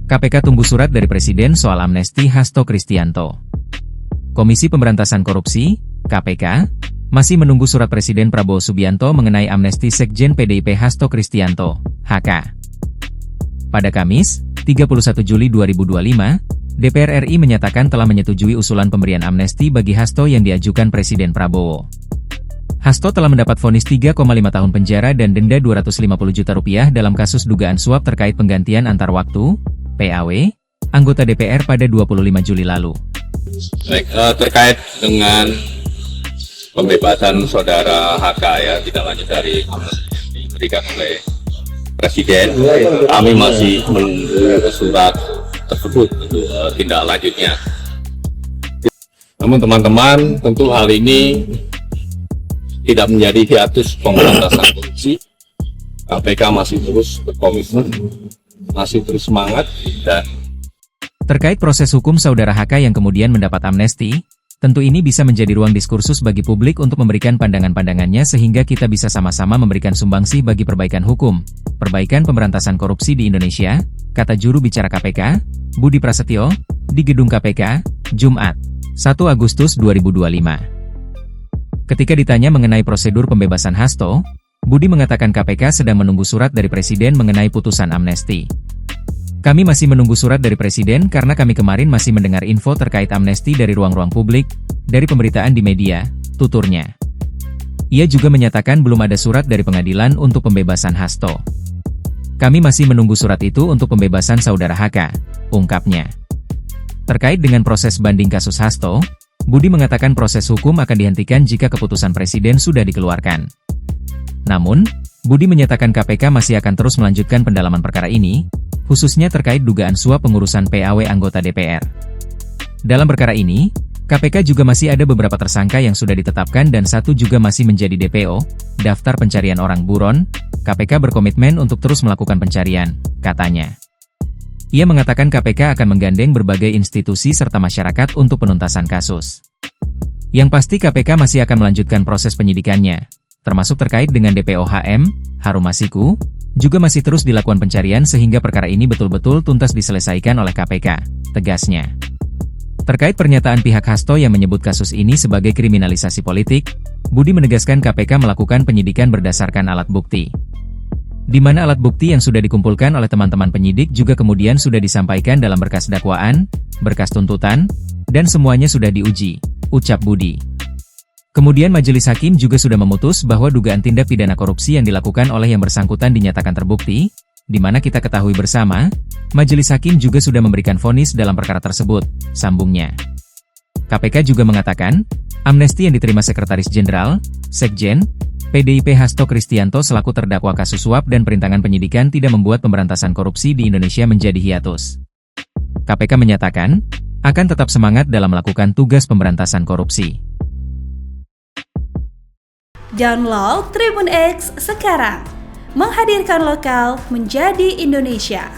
KPK tunggu surat dari Presiden soal amnesti Hasto Kristianto. Komisi Pemberantasan Korupsi, KPK, masih menunggu surat Presiden Prabowo Subianto mengenai amnesti Sekjen PDIP Hasto Kristianto, HK. Pada Kamis, 31 Juli 2025, DPR RI menyatakan telah menyetujui usulan pemberian amnesti bagi Hasto yang diajukan Presiden Prabowo. Hasto telah mendapat vonis 3,5 tahun penjara dan denda Rp250 juta dalam kasus dugaan suap terkait penggantian antar waktu, PAW, anggota DPR pada 25 Juli lalu. Terkait dengan pembebasan saudara HK ya, tidak lanjut dari amnesti yang diberikan oleh Presiden, kami masih menunggu surat tersebut untuk tindak lanjutnya. Namun teman-teman, tentu hal ini tidak menjadi hiatus pemberantasan korupsi. KPK masih terus berkomitmen, masih terus semangat. Dan terkait proses hukum saudara HK yang kemudian mendapat amnesti, tentu ini bisa menjadi ruang diskursus bagi publik untuk memberikan pandangan-pandangannya sehingga kita bisa sama-sama memberikan sumbangsih bagi perbaikan hukum, perbaikan pemberantasan korupsi di Indonesia, kata juru bicara KPK, Budi Prasetyo, di Gedung KPK, Jumat, 1 Agustus 2025. Ketika ditanya mengenai prosedur pembebasan Hasto, Budi mengatakan KPK sedang menunggu surat dari Presiden mengenai putusan amnesti. Kami masih menunggu surat dari Presiden karena kami kemarin masih mendengar info terkait amnesti dari ruang-ruang publik, dari pemberitaan di media, tuturnya. Ia juga menyatakan belum ada surat dari pengadilan untuk pembebasan Hasto. Kami masih menunggu surat itu untuk pembebasan saudara HK, ungkapnya. Terkait dengan proses banding kasus Hasto, Budi mengatakan proses hukum akan dihentikan jika keputusan Presiden sudah dikeluarkan. Namun, Budi menyatakan KPK masih akan terus melanjutkan pendalaman perkara ini, khususnya terkait dugaan suap pengurusan PAW anggota DPR. Dalam perkara ini, KPK juga masih ada beberapa tersangka yang sudah ditetapkan dan satu juga masih menjadi DPO, daftar pencarian orang buron. KPK berkomitmen untuk terus melakukan pencarian, katanya. Ia mengatakan KPK akan menggandeng berbagai institusi serta masyarakat untuk penuntasan kasus. Yang pasti KPK masih akan melanjutkan proses penyidikannya, termasuk terkait dengan DPO HM, Harun Masiku, juga masih terus dilakukan pencarian sehingga perkara ini betul-betul tuntas diselesaikan oleh KPK, tegasnya. Terkait pernyataan pihak Hasto yang menyebut kasus ini sebagai kriminalisasi politik, Budi menegaskan KPK melakukan penyidikan berdasarkan alat bukti. Di mana alat bukti yang sudah dikumpulkan oleh teman-teman penyidik juga kemudian sudah disampaikan dalam berkas dakwaan, berkas tuntutan, dan semuanya sudah diuji, ucap Budi. Kemudian majelis hakim juga sudah memutus bahwa dugaan tindak pidana korupsi yang dilakukan oleh yang bersangkutan dinyatakan terbukti, di mana kita ketahui bersama, majelis hakim juga sudah memberikan vonis dalam perkara tersebut, sambungnya. KPK juga mengatakan, amnesti yang diterima Sekretaris Jenderal, Sekjen, PDIP Hasto Kristianto selaku terdakwa kasus suap dan perintangan penyidikan tidak membuat pemberantasan korupsi di Indonesia menjadi hiatus. KPK menyatakan, akan tetap semangat dalam melakukan tugas pemberantasan korupsi. Download Tribun X sekarang, menghadirkan lokal menjadi Indonesia.